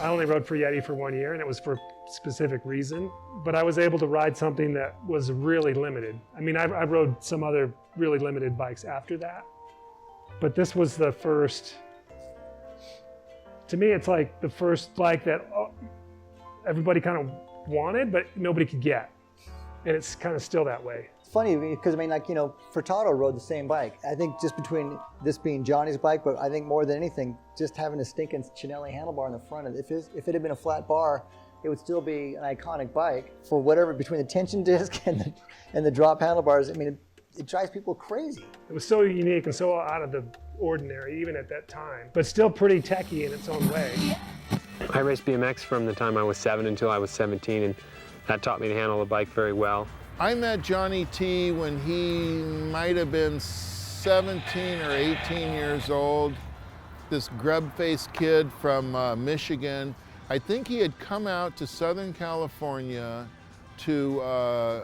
I only rode for Yeti for 1 year, and it was for a specific reason. But I was able to ride something that was really limited. I mean, I rode some other really limited bikes after that. But this was the first, to me, it's like the first bike that everybody kind of wanted, but nobody could get. And it's kind of still that way. It's funny because, I mean, like, you know, Furtado rode the same bike. I think just between this being Johnny's bike, but I think more than anything, just having a stinking Chinelli handlebar in the front. If it had been a flat bar, it would still be an iconic bike. For whatever, between the tension disc and the drop handlebars, I mean, it drives people crazy. It was so unique and so out of the ordinary, even at that time, but still pretty techy in its own way. I raced BMX from the time I was 7 until I was 17, and that taught me to handle the bike very well. I met Johnny T when he might have been 17 or 18 years old. This grub-faced kid from Michigan. I think he had come out to Southern California to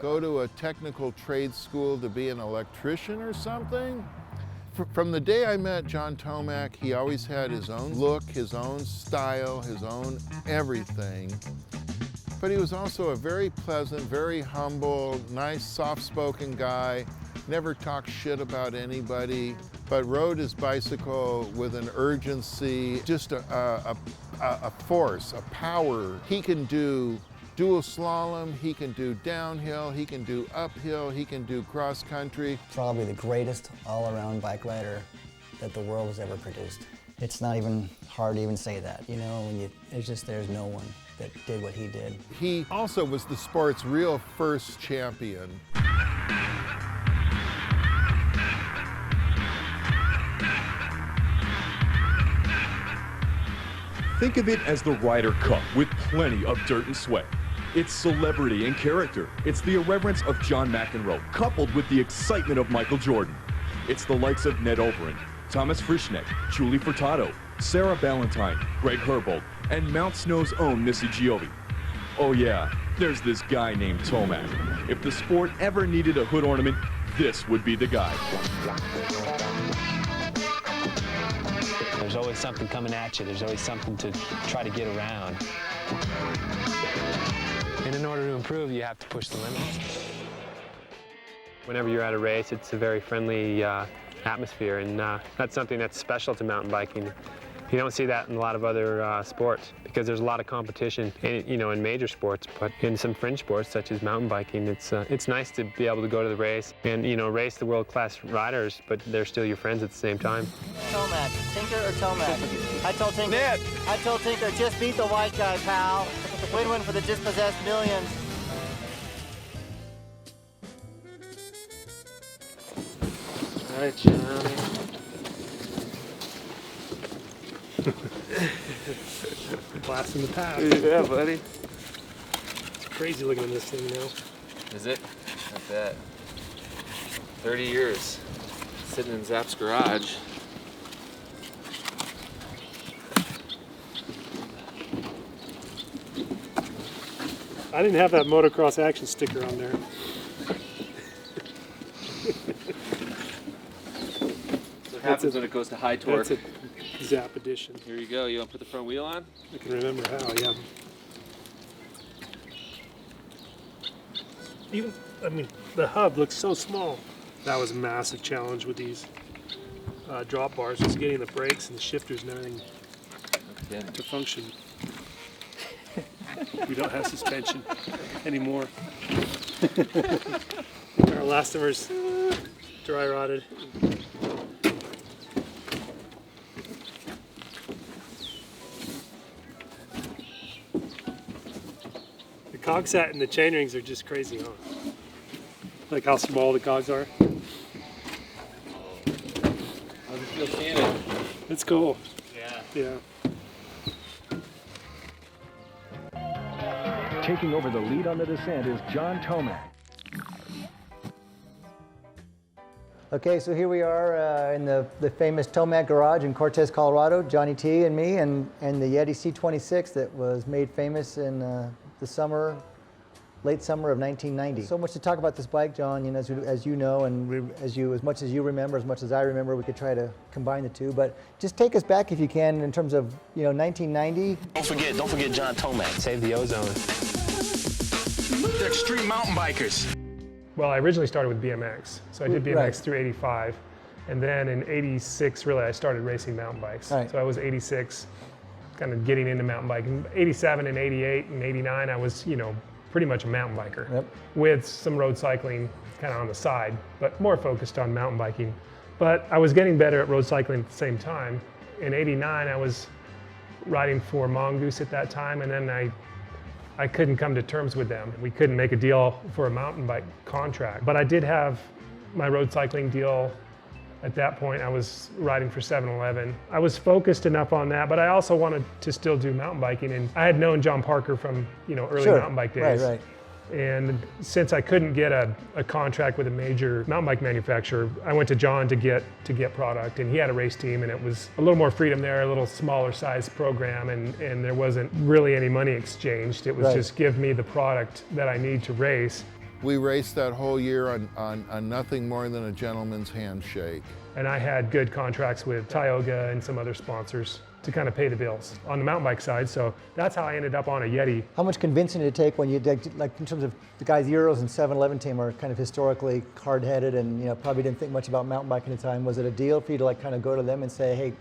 go to a technical trade school to be an electrician or something. From the day I met John Tomac, he always had his own look, his own style, his own everything. But he was also a very pleasant, very humble, nice, soft-spoken guy, never talked shit about anybody, but rode his bicycle with an urgency, just a force, a power. He can do dual slalom, he can do downhill, he can do uphill, he can do cross country. Probably the greatest all-around bike rider that the world has ever produced. It's not even hard to even say that, you know, it's just there's no one that did what he did. He also was the sport's real first champion. Think of it as the Ryder Cup with plenty of dirt and sweat. It's celebrity and character. It's the irreverence of John McEnroe, coupled with the excitement of Michael Jordan. It's the likes of Ned Overend, Thomas Frischneck, Julie Furtado, Sarah Ballantyne, Greg Herbold, and Mount Snow's own Missy Giovi. Oh yeah, there's this guy named Tomac. If the sport ever needed a hood ornament, this would be the guy. There's always something coming at you. There's always something to try to get around. And in order to improve, you have to push the limits. Whenever you're at a race, it's a very friendly atmosphere, and that's something that's special to mountain biking. You don't see that in a lot of other sports because there's a lot of competition, in major sports, but in some fringe sports such as mountain biking, it's nice to be able to go to the race and race the world-class riders, but they're still your friends at the same time. Tomac, Tinker or Tomac? I told Tinker. Ned. I told Tinker, just beat the white guy, pal. Win-win for the dispossessed millions. All right, Johnny. Blast in the past. Yeah, buddy. It's crazy looking at this thing now. Is it? Not bad. 30 years sitting in Zap's garage. I didn't have that motocross action sticker on there. What happens when it goes to high torque? That's a Zap edition. Here you go. You want to put the front wheel on? I can remember how, yeah. Even, the hub looks so small. That was a massive challenge with these drop bars, just getting the brakes and the shifters and everything to function. We don't have suspension anymore. Our elastomers dry rotted. The cog set and the chain rings are just crazy, huh? Like how small the cogs are. How's it feel seeing it? It's cool. Yeah. Taking over the lead on the descent is John Tomac. Okay, so here we are in the famous Tomac garage in Cortez, Colorado. Johnny T and me and the Yeti C-26 that was made famous in the summer late summer of 1990. So much to talk about this bike, John. You know, as you know, and as much as you remember, as much as I remember, we could try to combine the two. But just take us back if you can in terms of 1990. Don't forget John Tomac. Save the ozone. The extreme mountain bikers. Well, I originally started with BMX. So I did BMX Right. through 85. And then in 86, really, I started racing mountain bikes. Right. So I was 86, kind of getting into mountain biking. 87 and 88 and 89, I was, pretty much a mountain biker. Yep. With some road cycling kind of on the side, but more focused on mountain biking. But I was getting better at road cycling at the same time. In 89, I was riding for Mongoose at that time, and then I couldn't come to terms with them. We couldn't make a deal for a mountain bike contract. But I did have my road cycling deal. At that point, I was riding for 7-Eleven. I was focused enough on that, but I also wanted to still do mountain biking. And I had known John Parker from early Sure. mountain bike days. Right. And since I couldn't get a contract with a major mountain bike manufacturer, I went to John to get product, and he had a race team, and it was a little more freedom there, a little smaller size program, and there wasn't really any money exchanged. It was Right. just give me the product that I need to race. We raced that whole year on nothing more than a gentleman's handshake. And I had good contracts with Tioga and some other sponsors to kind of pay the bills on the mountain bike side. So that's how I ended up on a Yeti. How much convincing did it take when you did, like in terms of the guys Euros and 7-Eleven team are kind of historically hard-headed and probably didn't think much about mountain biking at the time. Was it a deal for you to like kind of go to them and say, hey,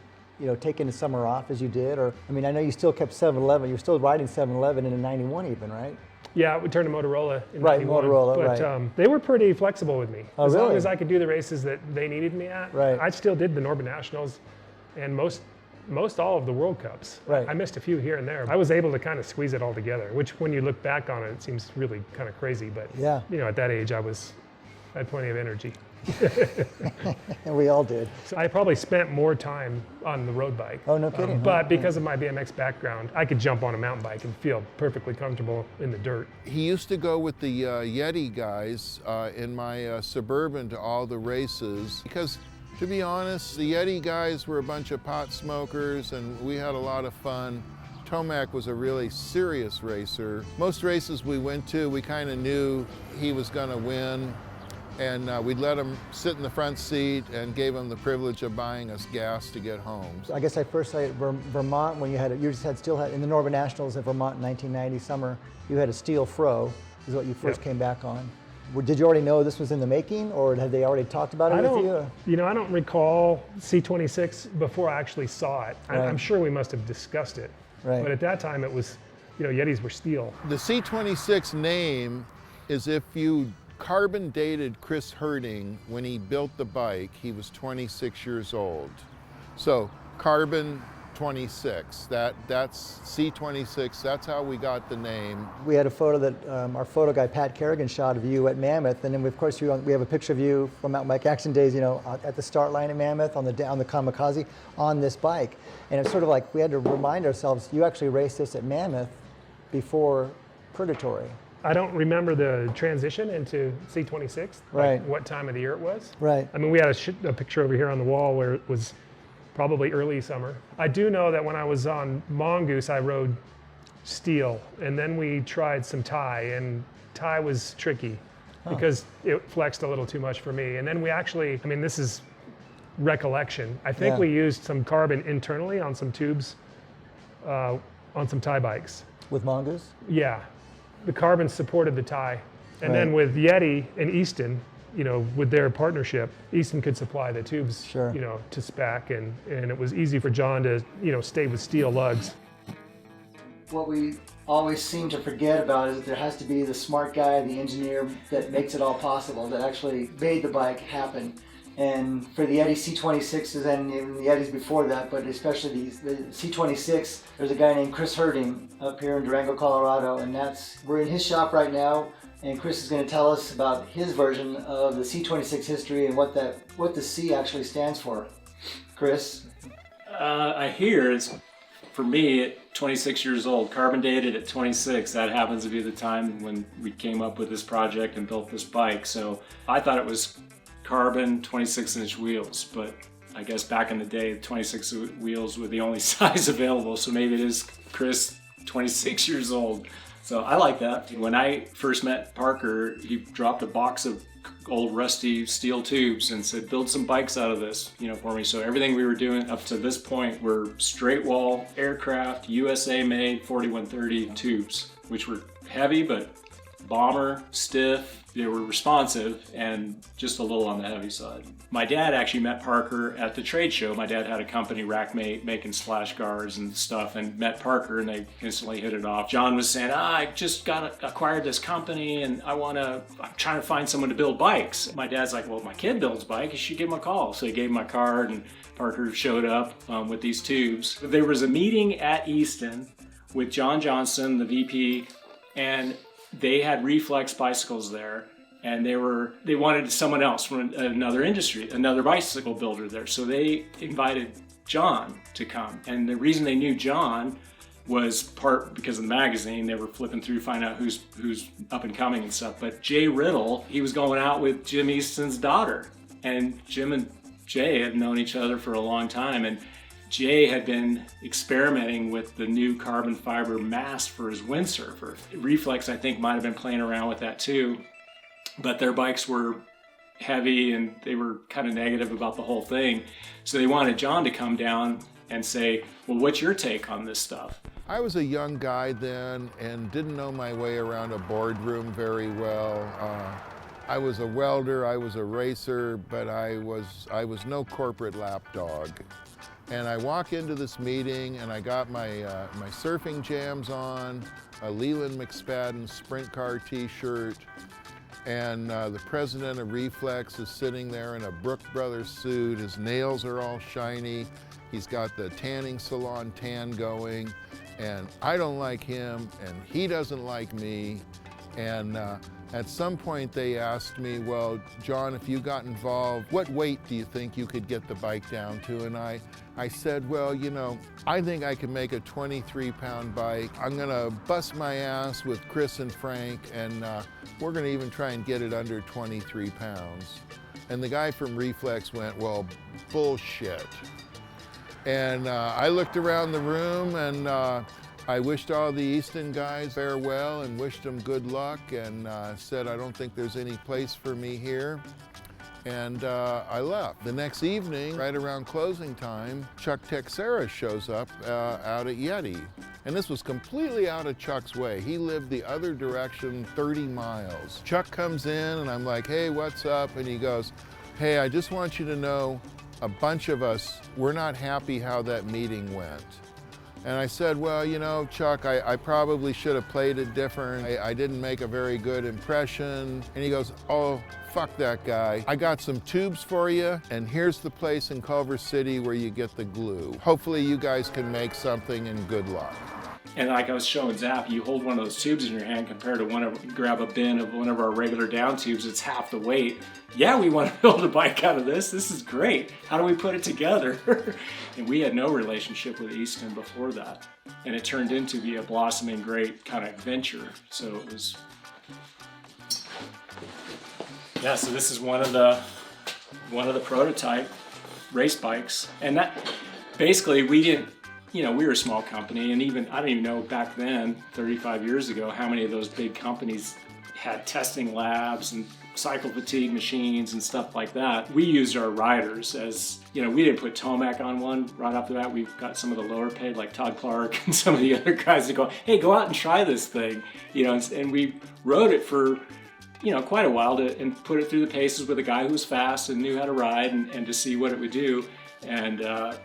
taking the summer off as you did? Or, I mean, I know you still kept 7-Eleven. You were still riding 7-Eleven in '91 even, right? Yeah, we turned to Motorola in Right, 91, Motorola, but right. They were pretty flexible with me. Oh, as long really? as I could do the races that they needed me at, Right. I still did the Northern Nationals and most all of the World Cups. Right. I missed a few here and there. I was able to kind of squeeze it all together, which when you look back on it, it seems really kind of crazy. But Yeah. at that age, I had plenty of energy. And we all did. So I probably spent more time on the road bike. Oh, no kidding. But because of my BMX background, I could jump on a mountain bike and feel perfectly comfortable in the dirt. He used to go with the Yeti guys in my Suburban to all the races because, to be honest, the Yeti guys were a bunch of pot smokers and we had a lot of fun. Tomac was a really serious racer. Most races we went to, we kind of knew he was going to win, and we'd let him sit in the front seat and gave him the privilege of buying us gas to get home. I guess I first saw Vermont when you still had in the Northern Nationals in Vermont in 1990 summer. You had a steel fro, is what you first came back on. Did you already know this was in the making, or had they already talked about it with you? I don't recall C-26 before I actually saw it. Right. I'm sure we must have discussed it. Right. But at that time, it was, Yetis were steel. The C-26 name is if you carbon dated Chris Herting when he built the bike, he was 26 years old. So carbon 26, that's C-26, that's how we got the name. We had a photo that our photo guy Pat Kerrigan shot of you at Mammoth, and then of course we have a picture of you from Mountain Bike Action Days, at the start line at Mammoth on the Kamikaze on this bike, and it's sort of like we had to remind ourselves you actually raced this at Mammoth before Purgatory. I don't remember the transition into C-26, Right. like what time of the year it was. Right. I mean, we had a picture over here on the wall where it was probably early summer. I do know that when I was on Mongoose, I rode steel, and then we tried some tie, and tie was tricky because it flexed a little too much for me. And then we actually, this is recollection. I think we used some carbon internally on some tubes on some tie bikes. With Mongoose? Yeah, the carbon supported the tie. And Right. then with Yeti and Easton, with their partnership, Easton could supply the tubes, Sure. to spec, and it was easy for John to, stay with steel lugs. What we always seem to forget about is that there has to be the smart guy, the engineer that makes it all possible, that actually made the bike happen. And for the Yeti C-26s and even the Yetis before that, but especially the C-26, there's a guy named Chris Herting up here in Durango, Colorado, and we're in his shop right now, and Chris is going to tell us about his version of the C-26 history and what the C actually stands for. Chris? I hear it's, for me, at 26 years old, carbon dated at 26, that happens to be the time when we came up with this project and built this bike. So I thought it was carbon 26-inch wheels, but I guess back in the day, 26 wheels were the only size available, so maybe it is Chris, 26 years old. So I like that. When I first met Parker, he dropped a box of old rusty steel tubes and said, build some bikes out of this, for me. So everything we were doing up to this point were straight wall, aircraft, USA made 4130 tubes, which were heavy, but bomber, stiff, they were responsive and just a little on the heavy side. My dad actually met Parker at the trade show. My dad had a company, Rackmate, making splash guards and stuff, and met Parker and they instantly hit it off. John was saying, I just acquired this company and I'm trying to find someone to build bikes. My dad's like, well, my kid builds bikes, you should give him a call. So he gave him my card and Parker showed up with these tubes. There was a meeting at Easton with John Johnson, the VP, and they had Reflex bicycles there, and they wanted someone else from another industry, another bicycle builder there. So they invited John to come. And the reason they knew John was part because of the magazine. They were flipping through, find out who's up and coming and stuff. But Jay Riddle, he was going out with Jim Easton's daughter. And Jim and Jay had known each other for a long time. And Jay had been experimenting with the new carbon fiber mast for his windsurfer. Reflex, I think, might have been playing around with that too, but their bikes were heavy and they were kind of negative about the whole thing. So they wanted John to come down and say, well, what's your take on this stuff? I was a young guy then and didn't know my way around a boardroom very well. I was a welder, I was a racer, but I was no corporate lapdog. And I walk into this meeting and I got my surfing jams on, a Leland McSpadden sprint car t-shirt, and the president of Reflex is sitting there in a Brook Brothers suit. His nails are all shiny. He's got the tanning salon tan going, and I don't like him and he doesn't like me. And at some point they asked me, well, John, if you got involved, what weight do you think you could get the bike down to? And I said, well, I think I can make a 23-pound bike. I'm gonna bust my ass with Chris and Frank, and we're gonna even try and get it under 23 pounds. And the guy from Reflex went, well, bullshit. And I looked around the room and I wished all the Easton guys farewell and wished them good luck and said, I don't think there's any place for me here. And I left. The next evening, right around closing time, Chuck Texera shows up out at Yeti. And this was completely out of Chuck's way. He lived the other direction 30 miles. Chuck comes in and I'm like, hey, what's up? And he goes, hey, I just want you to know, a bunch of us, we're not happy how that meeting went. And I said, well, Chuck, I probably should have played it different. I didn't make a very good impression. And he goes, oh, fuck that guy. I got some tubes for you, and here's the place in Culver City where you get the glue. Hopefully you guys can make something, and good luck. And like I was showing Zap, you hold one of those tubes in your hand compared to grab a bin of one of our regular down tubes, it's half the weight. Yeah, we want to build a bike out of this. This is great. How do we put it together? And we had no relationship with Easton before that. And it turned into be a blossoming great kind of venture. So it was, yeah, so this is one of the prototype race bikes. And that basically we didn't, we were a small company, and I don't even know back then, 35 years ago, how many of those big companies had testing labs and cycle fatigue machines and stuff like that. We used our riders as, we didn't put Tomac on one right off the bat. We've got some of the lower paid, like Todd Clark and some of the other guys that go, hey, go out and try this thing, and we rode it for, quite a while and put it through the paces with a guy who was fast and knew how to ride and to see what it would do. And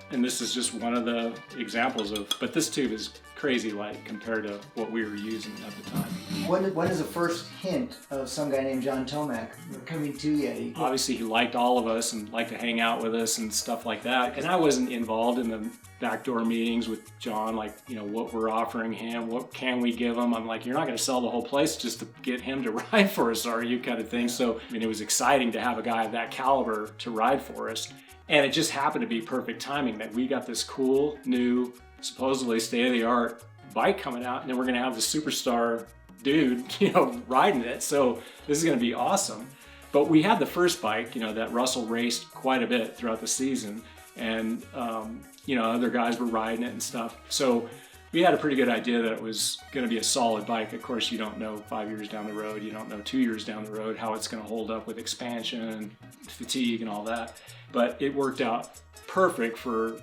this is just one of the examples but this tube is crazy light compared to what we were using at the time. When is the first hint of some guy named John Tomac coming to Yeti? Obviously he liked all of us and liked to hang out with us and stuff like that. And I wasn't involved in the backdoor meetings with John, like, what we're offering him, what can we give him? I'm like, you're not gonna sell the whole place just to get him to ride for us, are you, kind of thing. So, it was exciting to have a guy of that caliber to ride for us. And it just happened to be perfect timing that we got this cool, new, supposedly state-of-the-art bike coming out, and then we're gonna have the superstar dude, riding it. So this is gonna be awesome. But we had the first bike, that Russell raced quite a bit throughout the season, and other guys were riding it and stuff. So we had a pretty good idea that it was going to be a solid bike. Of course, you don't know 5 years down the road, you don't know 2 years down the road how it's going to hold up with expansion, fatigue, and all that. But it worked out perfect for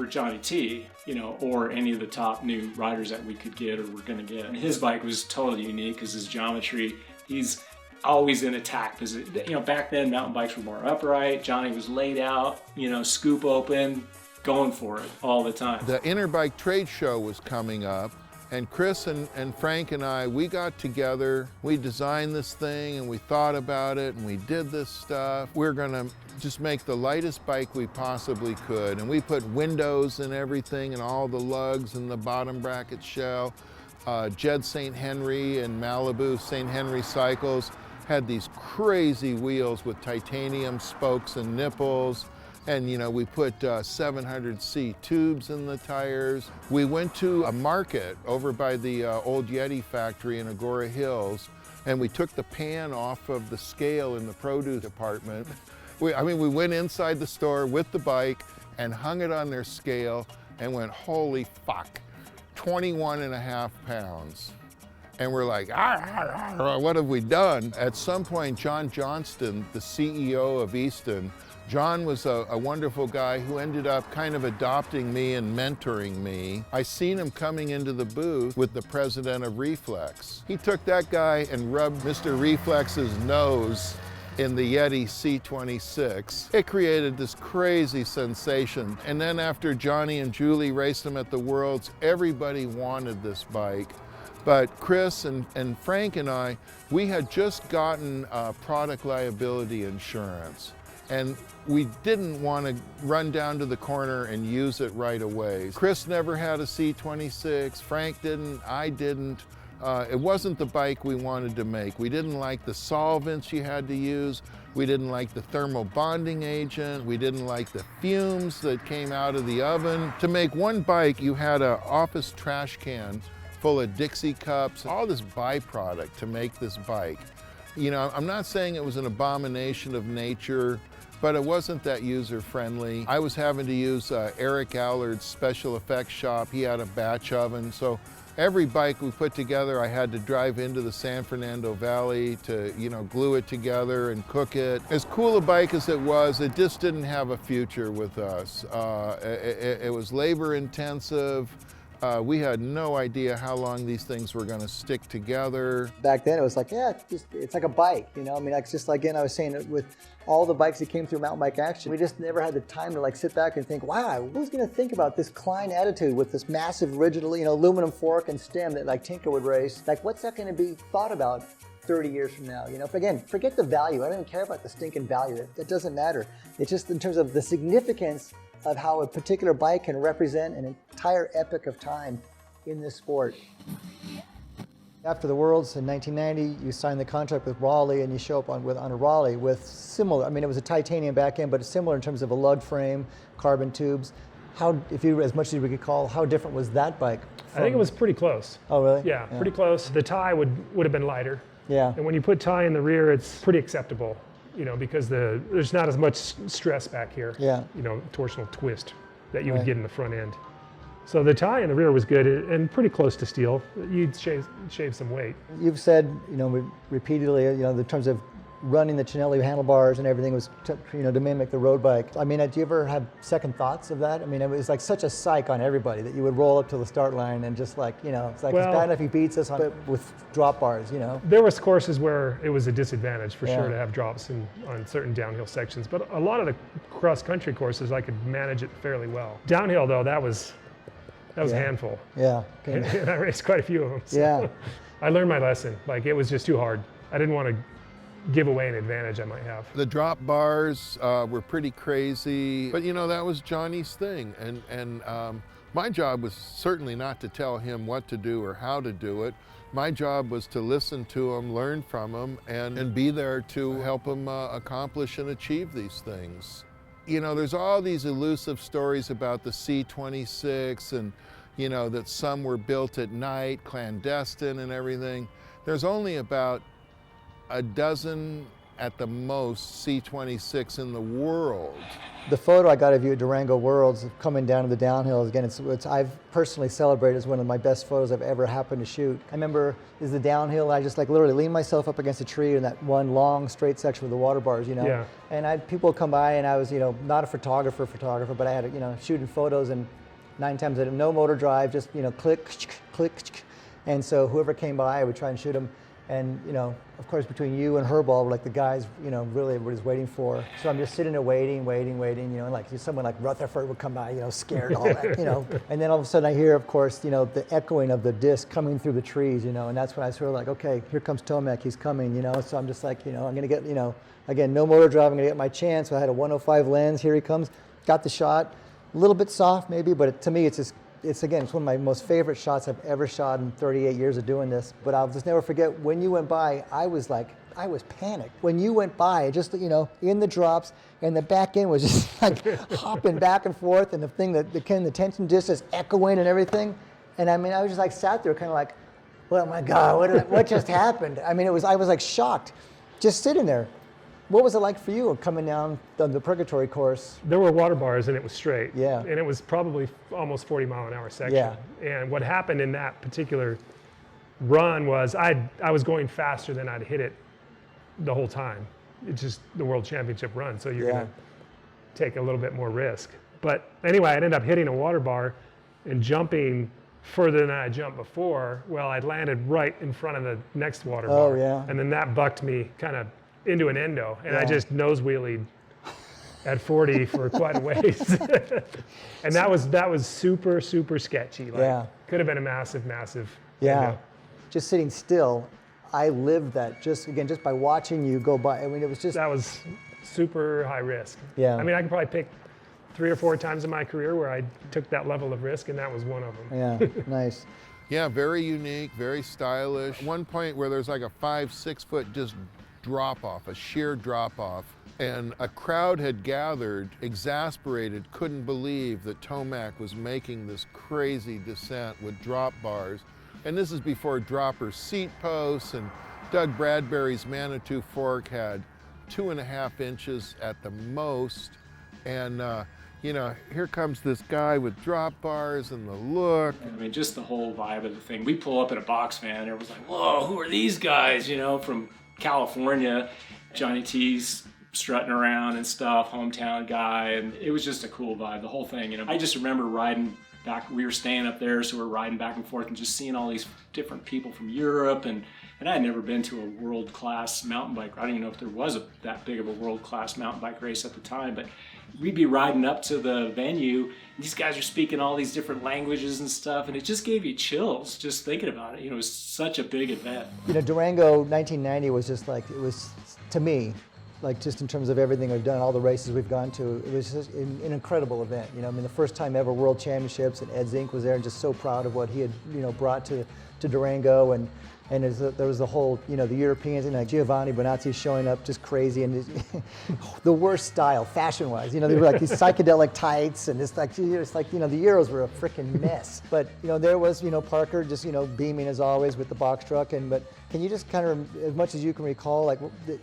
Johnny T, you know, or any of the top new riders that we could get or were going to get. And his bike was totally unique because his geometry, he's always in attack position. You know, back then mountain bikes were more upright. Johnny was laid out, you know, scoop open, going for it all the time. The Interbike trade show was coming up, and Chris and Frank and I, we got together, we designed this thing and we thought about it and we did this stuff. We're gonna just make the lightest bike we possibly could, and we put windows and everything and all the lugs and the bottom bracket shell. Jed St. Henry and Malibu St. Henry Cycles had these crazy wheels with titanium spokes and nipples. And you know, we put 700C tubes in the tires. We went to a market over by the old Yeti factory in Agora Hills, and we took the pan off of the scale in the produce department. We went inside the store with the bike and hung it on their scale and went, holy fuck, 21.5 pounds. And we're like, what have we done? At some point, John Johnston, the CEO of Easton, John was a wonderful guy who ended up kind of adopting me and mentoring me. I seen him coming into the booth with the president of Reflex. He took that guy and rubbed Mr. Reflex's nose in the Yeti C-26. It created this crazy sensation. And then after Johnny and Julie raced him at the Worlds, everybody wanted this bike. But Chris and Frank and I, we had just gotten product liability insurance. And we didn't want to run down to the corner and use it right away. Chris never had a C-26, Frank didn't, I didn't. It wasn't the bike we wanted to make. We didn't like the solvents you had to use. We didn't like the thermal bonding agent. We didn't like the fumes that came out of the oven. To make one bike, you had an office trash can full of Dixie cups, all this byproduct to make this bike. You know, I'm not saying it was an abomination of nature, but it wasn't that user-friendly. I was having to use Eric Allard's special effects shop. He had a batch oven, so every bike we put together, I had to drive into the San Fernando Valley to, you know, glue it together and cook it. As cool a bike as it was, it just didn't have a future with us. It was labor-intensive. We had no idea how long these things were going to stick together. Back then, it was like, yeah, it's like a bike, you know? I mean, it's just like, again, I was saying, with all the bikes that came through Mountain Bike Action, we just never had the time to like sit back and think, wow, who's going to think about this Klein attitude with this massive rigid, you know, aluminum fork and stem that like Tinker would race? Like, what's that going to be thought about 30 years from now? You know, again, forget the value. I don't even care about the stinking value. That doesn't matter. It's just in terms of the significance of how a particular bike can represent an entire epoch of time in this sport. After the Worlds in 1990, you signed the contract with Raleigh, and you show up on a Raleigh with similar, I mean, it was a titanium back end, but it's similar in terms of a lug frame, carbon tubes. How, if you, as much as we could call, how different was that bike? I think it was pretty close. Oh, really? Yeah, pretty close. The tie would have been lighter. Yeah. And when you put tie in the rear, it's pretty acceptable, you know, because there's not as much stress back here. Yeah. You know, torsional twist that you would get in the front end. So the tie in the rear was good and pretty close to steel. You'd shave some weight. You've said, you know, repeatedly, you know, in terms of running the Cinelli handlebars and everything was, you know, to mimic the road bike. I mean, do you ever have second thoughts of that? I mean, it was like such a psych on everybody that you would roll up to the start line and just like, you know, it's like, it's bad enough he beats us with drop bars, you know? There was courses where it was a disadvantage for sure to have drops on certain downhill sections, but a lot of the cross-country courses I could manage it fairly well. Downhill though, that was a handful. Yeah. And I raced quite a few of them. So yeah. I learned my lesson. Like, it was just too hard. I didn't want to give away an advantage I might have. The drop bars were pretty crazy, but you know, that was Johnny's thing. And my job was certainly not to tell him what to do or how to do it. My job was to listen to him, learn from him, and be there to help him accomplish and achieve these things. You know, there's all these elusive stories about the C-26 and, you know, that some were built at night, clandestine and everything. There's only about a dozen at the most C-26 in the world. The photo I got of you at Durango Worlds coming down to the downhill, again, it's I've personally celebrated as one of my best photos I've ever happened to shoot. I remember is the downhill, I just like literally leaned myself up against a tree in that one long straight section with the water bars, you know. Yeah. And people come by and I was, you know, not a photographer, but I had, you know, shooting photos and 9 times I had no motor drive, just, you know, click, click. And so whoever came by, I would try and shoot them. And, you know, of course, between you and Herbal were like the guys, you know, really everybody's waiting for. So I'm just sitting there waiting, you know, and like someone like Rutherford would come by, you know, scared, all that, you know. And then all of a sudden I hear, of course, you know, the echoing of the disc coming through the trees, you know, and that's when I sort of like, okay, here comes Tomac, he's coming, you know. So I'm just like, you know, I'm going to get, you know, again, no motor drive, I'm going to get my chance. So I had a 105 lens, here he comes, got the shot. A little bit soft maybe, but to me it's just, it's one of my most favorite shots I've ever shot in 38 years of doing this. But I'll just never forget when you went by, I was panicked. When you went by, just, you know, in the drops, and the back end was just like hopping back and forth, and the thing that the tension disc is echoing and everything. And I mean, I was just like sat there kind of like, oh my God, what just happened? I mean, I was like shocked, just sitting there. What was it like for you coming down the purgatory course? There were water bars and it was straight. Yeah. And it was probably almost 40-mile-an-hour section. Yeah. And what happened in that particular run was I was going faster than I'd hit it the whole time. It's just the World Championship run, so you're going to take a little bit more risk. But anyway, I ended up hitting a water bar and jumping further than I jumped before. Well, I landed right in front of the next water bar. Oh, yeah. And then that bucked me kind of into an endo, and I just nose wheelied at 40 for quite a ways. And that was super, super sketchy. Like, could have been a massive endo. Just sitting still, I lived that just by watching you go by. I mean, it was just... That was super high risk. Yeah. I mean, I could probably pick 3 or 4 times in my career where I took that level of risk, and that was one of them. Yeah, nice. Yeah, very unique, very stylish. One point where there's like a 5-6 foot just drop off, a sheer drop off, and a crowd had gathered, exasperated, couldn't believe that Tomac was making this crazy descent with drop bars. And this is before dropper seat posts, and Doug Bradbury's Manitou fork had 2.5 inches at the most. And you know, here comes this guy with drop bars and the look. I mean, just the whole vibe of the thing. We pull up in a box van, and everyone's like, whoa, who are these guys, you know, from California. Johnny T's strutting around and stuff, hometown guy, and it was just a cool vibe, the whole thing, you know. I just remember riding back, we were staying up there, so we're riding back and forth and just seeing all these different people from Europe, and I had never been to a world-class mountain bike. I don't even know if there was that big of a world-class mountain bike race at the time, but we'd be riding up to the venue, and these guys are speaking all these different languages and stuff, and it just gave you chills just thinking about it. You know, it was such a big event. You know, Durango 1990 was just like, it was, to me, like just in terms of everything we've done, all the races we've gone to, it was just an incredible event. You know, I mean, the first time ever World Championships, and Ed Zink was there, and just so proud of what he had, you know, brought to Durango, and there was the whole, you know, the Europeans, and like Giovanni Bonazzi showing up just crazy, and the worst style, fashion-wise. You know, they were like these psychedelic tights, and it's like, you know, the Euros were a freaking mess. But, you know, there was, you know, Parker just, you know, beaming as always with the box truck. But can you just kind of, as much as you can recall, like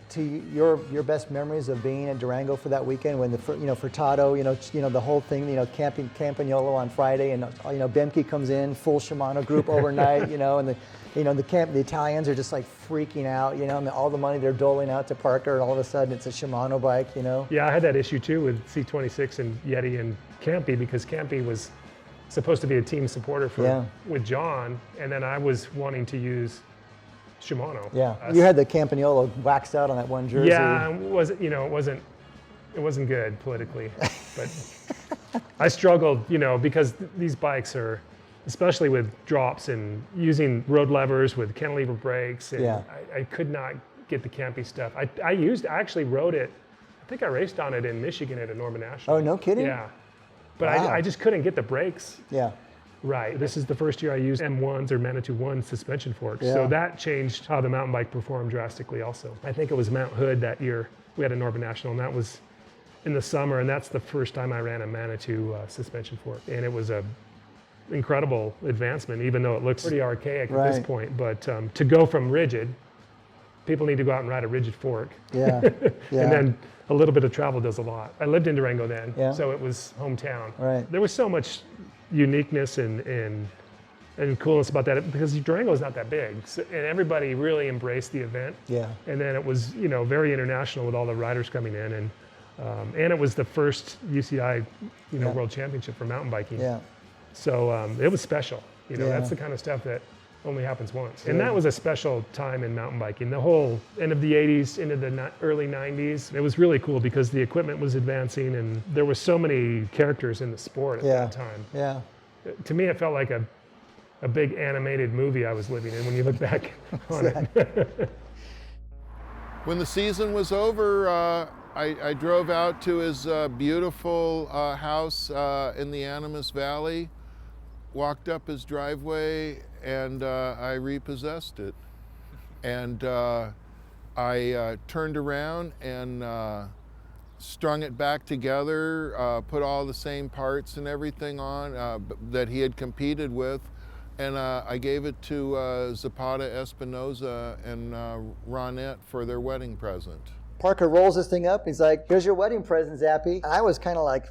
to your best memories of being in Durango for that weekend when Furtado, you know, the whole thing, you know, Campagnolo on Friday, and, you know, Bemke comes in, full Shimano group overnight, you know, and the Italians are just like freaking out, you know, and all the money they're doling out to Parker, and all of a sudden it's a Shimano bike, you know. Yeah, I had that issue too with C-26 and Yeti and Campy, because Campy was supposed to be a team supporter with John, and then I was wanting to use Shimano. Yeah, you had the Campagnolo waxed out on that one jersey. Yeah, it wasn't good politically, but I struggled, you know, because these bikes are, especially with drops and using road levers with cantilever brakes, and I could not get the Campy stuff. I actually rode it, I think I raced on it in Michigan at a Norman National. Oh, no kidding? Yeah, but wow. I just couldn't get the brakes. Yeah. Right, this is the first year I used M1s or Manitou 1 suspension forks, so that changed how the mountain bike performed drastically also. I think it was Mount Hood that year, we had a Norman National, and that was in the summer, and that's the first time I ran a Manitou suspension fork, and it was a incredible advancement, even though it looks pretty archaic at this point. But to go from rigid people need to go out and ride a rigid fork. Yeah. Yeah. And then a little bit of travel does a lot. I lived in Durango then, Yeah. so it was hometown. Right. There was so much uniqueness and coolness about that because Durango is not that big, so, and everybody really embraced the event. Yeah. And then it was, you know, very international with all the riders coming in, and it was the first UCI, you know, Yeah. World Championship for mountain biking. Yeah. So it was special. You know, Yeah. that's the kind of stuff that only happens once. Sure. And that was a special time in mountain biking. The whole end of the 80s into the early 90s, it was really cool because the equipment was advancing and there were so many characters in the sport at Yeah. that time. Yeah. To me, it felt like a big animated movie I was living in when you look back on it. When the season was over, I drove out to his beautiful house in the Animas Valley, walked up his driveway, and I repossessed it. And I turned around and strung it back together, put all the same parts and everything on that he had competed with, and I gave it to Zapata Espinoza and Ronette for their wedding present. Parker rolls this thing up. He's like, "Here's your wedding present, Zappy." I was kind of like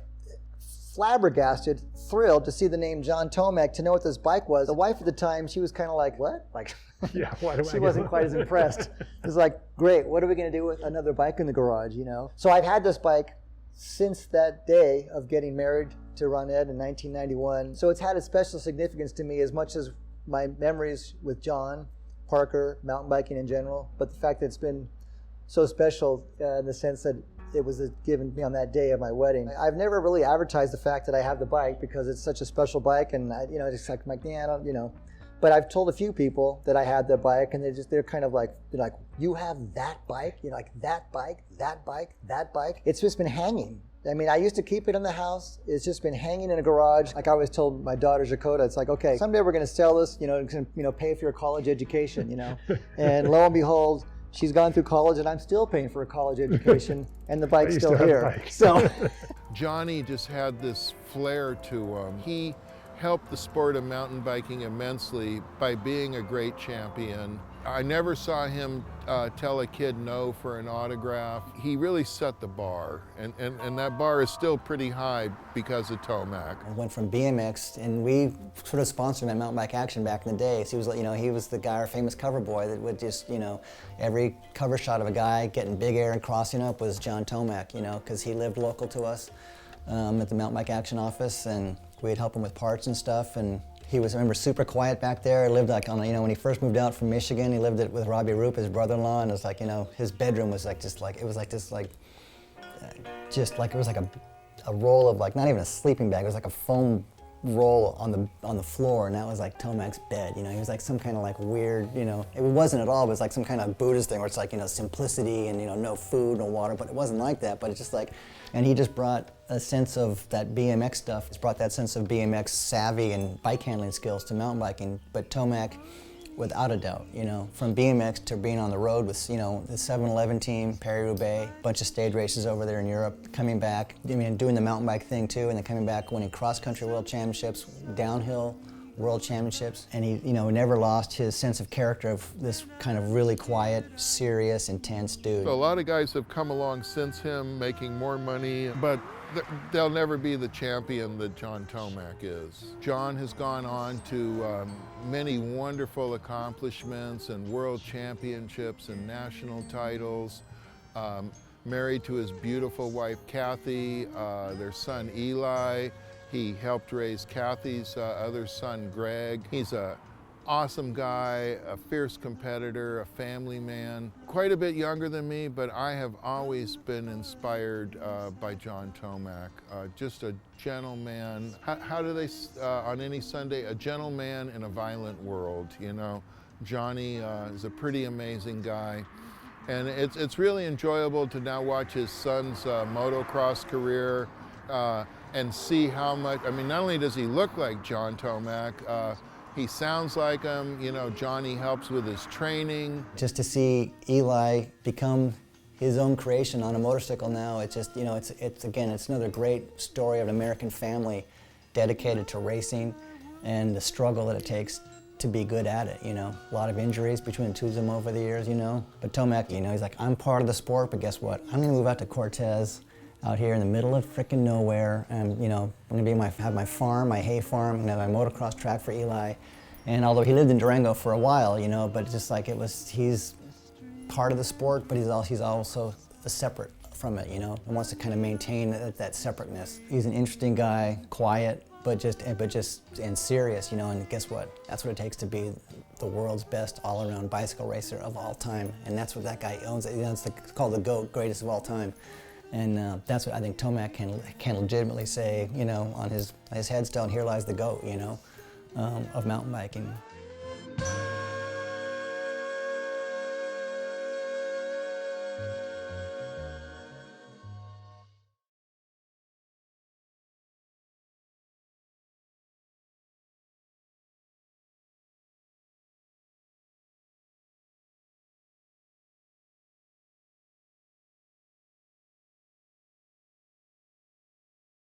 flabbergasted, thrilled to see the name John Tomac, to know what this bike was. The wife at the time, she was kind of like, "What?" Like, Yeah, why do I she get wasn't one? quite as impressed. It was like, "Great, what are we going to do with another bike in the garage?" You know. So I've had this bike since that day of getting married to Ronette in 1991. So it's had a special significance to me as much as my memories with John, Parker, mountain biking in general. But the fact that it's been so special in the sense that it was given me on that day of my wedding. I've never really advertised the fact that I have the bike because it's such a special bike, and it's like, yeah, I don't, you know. But I've told a few people that I had the bike, and they're kind of like, "You have that bike?" You're like, "That bike, that bike, that bike." It's just been hanging. I mean, I used to keep it in the house. It's just been hanging in a garage. Like I always told my daughter Dakota, it's like, okay, someday we're going to sell this. It's going to, pay for your college education. And lo and behold, she's gone through college, and I'm still paying for a college education, and the bike's You still still have here. a bike. So, Johnny just had this flair to him. He helped the sport of mountain biking immensely by being a great champion. I never saw him tell a kid no for an autograph. He really set the bar, and that bar is still pretty high because of Tomac. I went from BMX, and we sort of sponsored him at Mountain Bike Action back in the day. So he was the guy, our famous cover boy, that would just, every cover shot of a guy getting big air and crossing up was John Tomac, because he lived local to us at the Mountain Bike Action office, and we'd help him with parts and stuff. And he was, I remember, super quiet back there. He lived like on, when he first moved out from Michigan, he lived with Robbie Roop, his brother-in-law, and it was like, his bedroom was like it was like this, it was like a roll of, like, not even a sleeping bag, it was like a foam roll on the floor, and that was like Tomac's bed. He was like some kind of like weird, it wasn't at all, but it was like some kind of Buddhist thing where it's like, simplicity and, no food, no water, but it wasn't like that. But it's just like, and he just brought a sense of that BMX stuff. It's brought that sense of BMX savvy and bike handling skills to mountain biking. But Tomac, without a doubt, from BMX to being on the road with, the 7-Eleven team, Paris-Roubaix, bunch of stage races over there in Europe, coming back, doing the mountain bike thing too, and then coming back, winning cross-country world championships, downhill world championships, and he, never lost his sense of character of this kind of really quiet, serious, intense dude. So a lot of guys have come along since him, making more money, but they'll never be the champion that John Tomac is. John has gone on to many wonderful accomplishments and world championships and national titles. Married to his beautiful wife, Kathy, their son, Eli. He helped raise Kathy's other son, Greg. He's an awesome guy, a fierce competitor, a family man. Quite a bit younger than me, but I have always been inspired by John Tomac. Just a gentleman. How do they, on any Sunday, a gentleman in a violent world, Johnny is a pretty amazing guy. And it's really enjoyable to now watch his son's motocross career and see how much, not only does he look like John Tomac, he sounds like him, Johnny helps with his training. Just to see Eli become his own creation on a motorcycle now, it's just, it's another great story of an American family dedicated to racing and the struggle that it takes to be good at it, you know. A lot of injuries between the two of them over the years, you know. But Tomac, you know, he's like, I'm part of the sport, but guess what? I'm gonna move out to Cortez, out here in the middle of frickin' nowhere, and you know, I'm gonna have my farm, my hay farm, and have my motocross track for Eli. And although he lived in Durango for a while, you know, but just like he's part of the sport, but he's also separate from it, you know, and wants to kind of maintain that separateness. He's an interesting guy, quiet, but just and serious, you know. And guess what? That's what it takes to be the world's best all-around bicycle racer of all time. And that's what that guy owns. You know, it's called the GOAT, greatest of all time. And that's what I think Tomac can legitimately say, you know, on his headstone, here lies the GOAT, you know, of mountain biking.